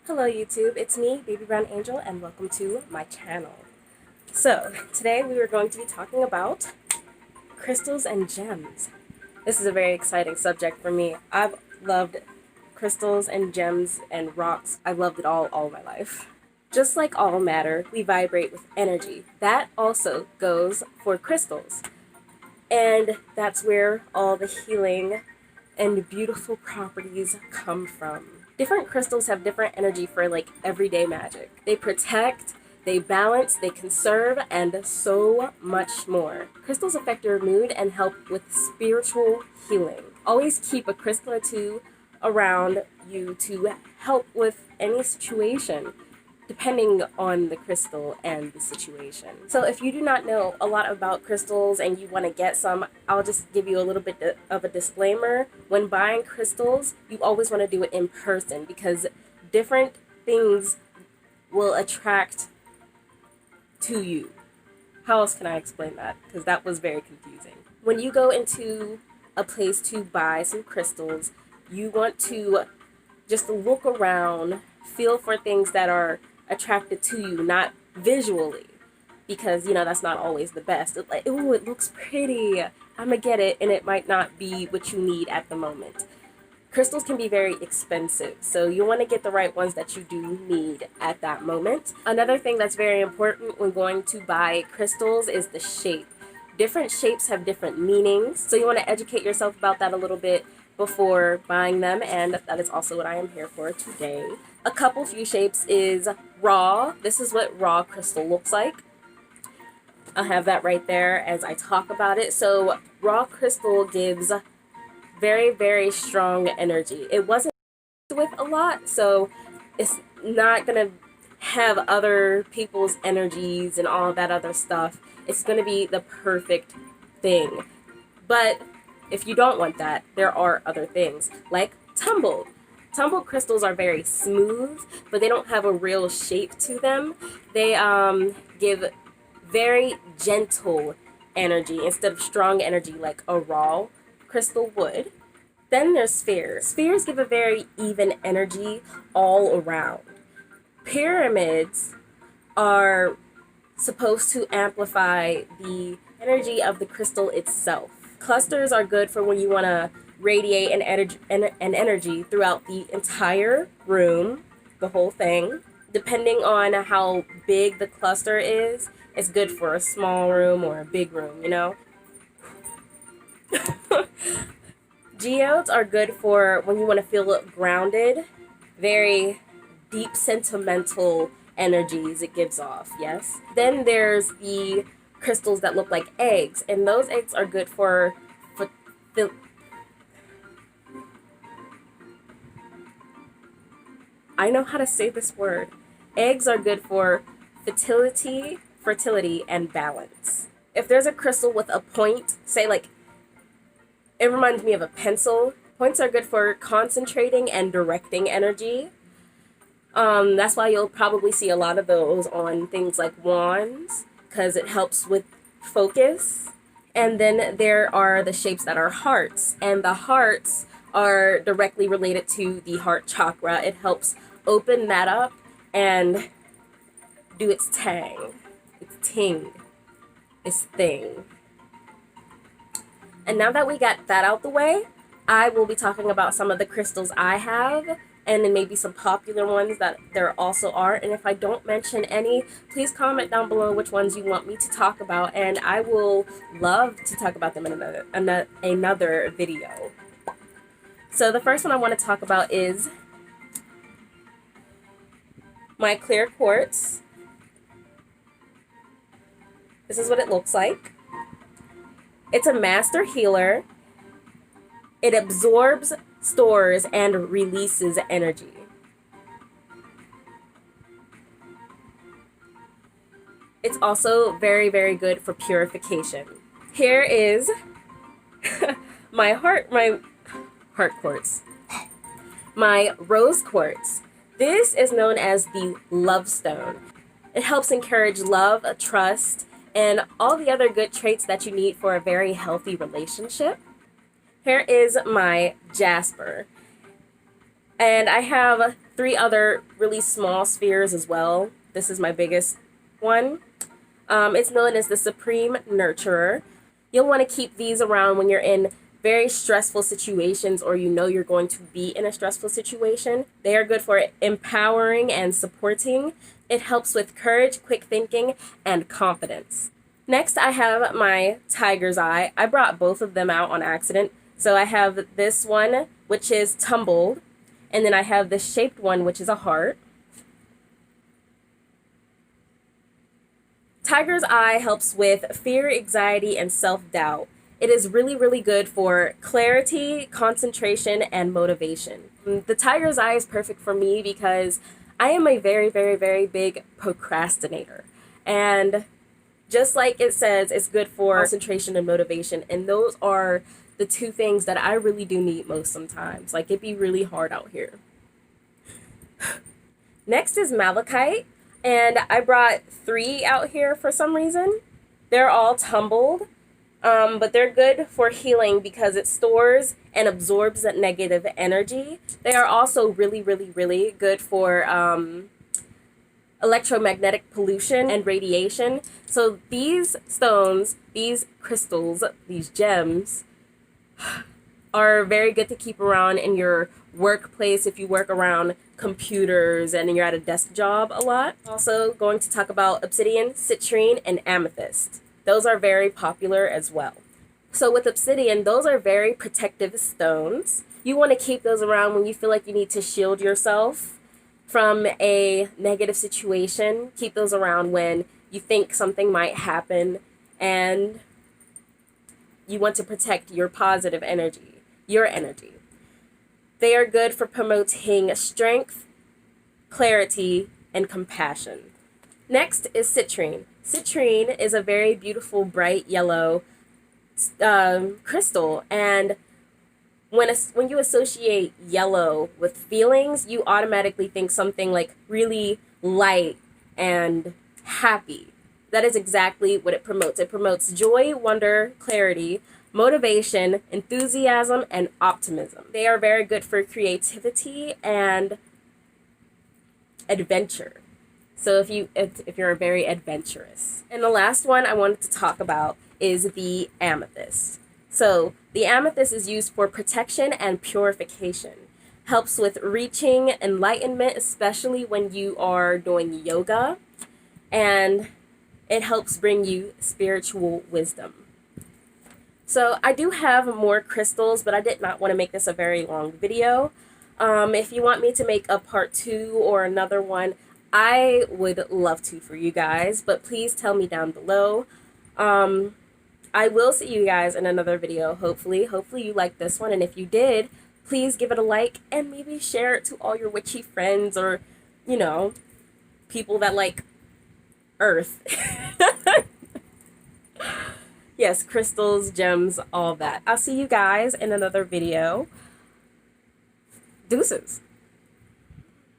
Hello YouTube, it's me, Baby.Brown.Angel, and welcome to my channel. So, today we are going to be talking about crystals and gems. This is a very exciting subject for me. I've loved crystals and gems and rocks. I've loved it all my life. Just like all matter, we vibrate with energy. That also goes for crystals. And that's where all the healing and beautiful properties come from. Different crystals have different energy for like everyday magic. They protect, they balance, they conserve, and so much more. Crystals affect your mood and help with spiritual healing. Always keep a crystal or two around you to help with any situation, depending on the crystal and the situation. So if you do not know a lot about crystals and you want to get some, I'll just give you a little bit of a disclaimer. When buying crystals, you always want to do it in person because different things will attract to you. How else can I explain that? Because that was very confusing. When you go into a place to buy some crystals, you want to just look around, feel for things that are attracted to you, not visually, because that's not always the best. It's like, ooh, it looks pretty, I'm gonna get it, and it might not be what you need at the moment. Crystals can be very expensive, so you want to get the right ones that you do need at that moment. Another thing that's very important when going to buy crystals is the shape. Different shapes have different meanings, so you want to educate yourself about that a little bit before buying them, and that is also what I am here for today. A few shapes is raw. This is what raw crystal looks like. I'll have that right there as I talk about it. So raw crystal gives very strong energy. It wasn't with a lot, so it's not gonna have other people's energies and all that other stuff. It's gonna be the perfect thing. But if you don't want that, there are other things like tumbled. Tumbled crystals are very smooth, but they don't have a real shape to them. They give very gentle energy instead of strong energy like a raw crystal would. Then there's spheres. Spheres give a very even energy all around. Pyramids are supposed to amplify the energy of the crystal itself. Clusters are good for when you want to radiate an energy throughout the entire room, the whole thing. Depending on how big the cluster is, it's good for a small room or a big room, Geodes are good for when you want to feel grounded, very deep sentimental energies it gives off, yes. Then there's the crystals that look like eggs, and those eggs are good for the I know how to say this word. Eggs are good for fertility, and balance. If there's a crystal with a point, say like, it reminds me of a pencil. Points are good for concentrating and directing energy. That's why you'll probably see a lot of those on things like wands, because it helps with focus. And then there are the shapes that are hearts, and the hearts are directly related to the heart chakra. It helps open that up and do its tang, its ting, its thing. And now that we got that out the way, I will be talking about some of the crystals I have, and then maybe some popular ones that there also are. And if I don't mention any, please comment down below which ones you want me to talk about, and I will love to talk about them in another video. So the first one I want to talk about is my clear quartz. This is what it looks like. It's a master healer. It absorbs, stores, and releases energy. It's also very good for purification. Here is my heart quartz. My rose quartz. This is known as the love stone. It helps encourage love, trust, and all the other good traits that you need for a very healthy relationship. Here is my jasper. And I have 3 other really small spheres as well. This is my biggest one. It's known as the Supreme Nurturer. You'll want to keep these around when you're in very stressful situations, or you know you're going to be in a stressful situation. They are good for empowering and supporting. It helps with courage, quick thinking, and confidence. Next, I have my Tiger's Eye. I brought both of them out on accident. So I have this one, which is tumbled, and then I have the shaped one, which is a heart. Tiger's Eye helps with fear, anxiety, and self-doubt. It is really, really good for clarity, concentration, and motivation. The Tiger's Eye is perfect for me because I am a very, very, very big procrastinator. And just like it says, it's good for concentration and motivation. And those are the 2 things that I really do need most sometimes. Like, it'd be really hard out here. Next is Malachite. And I brought 3 out here for some reason. They're all tumbled, but they're good for healing because it stores and absorbs that negative energy. They are also really, really, really good for electromagnetic pollution and radiation. So these stones, these crystals, these gems are very good to keep around in your workplace if you work around computers and you're at a desk job a lot. Also going to talk about obsidian, citrine, and amethyst. Those are very popular as well. So with obsidian, those are very protective stones. You want to keep those around when you feel like you need to shield yourself from a negative situation. Keep those around when you think something might happen and you want to protect your positive energy, your energy. They are good for promoting strength, clarity, and compassion. Next is citrine. Citrine is a very beautiful, bright yellow crystal, and when you associate yellow with feelings, you automatically think something like really light and happy. That is exactly what it promotes. It promotes joy, wonder, clarity, motivation, enthusiasm, and optimism. They are very good for creativity and adventure. So if you're very adventurous. And the last one I wanted to talk about is the amethyst. So the amethyst is used for protection and purification. Helps with reaching enlightenment, especially when you are doing yoga. And it helps bring you spiritual wisdom. So I do have more crystals, but I did not want to make this a very long video. If you want me to make a part 2 or another one, I would love to for you guys, but please tell me down below. I will see you guys in another video, hopefully. Hopefully you liked this one, and if you did, please give it a like and maybe share it to all your witchy friends or, you know, people that like Earth. Yes, crystals, gems, all that. I'll see you guys in another video. Deuces.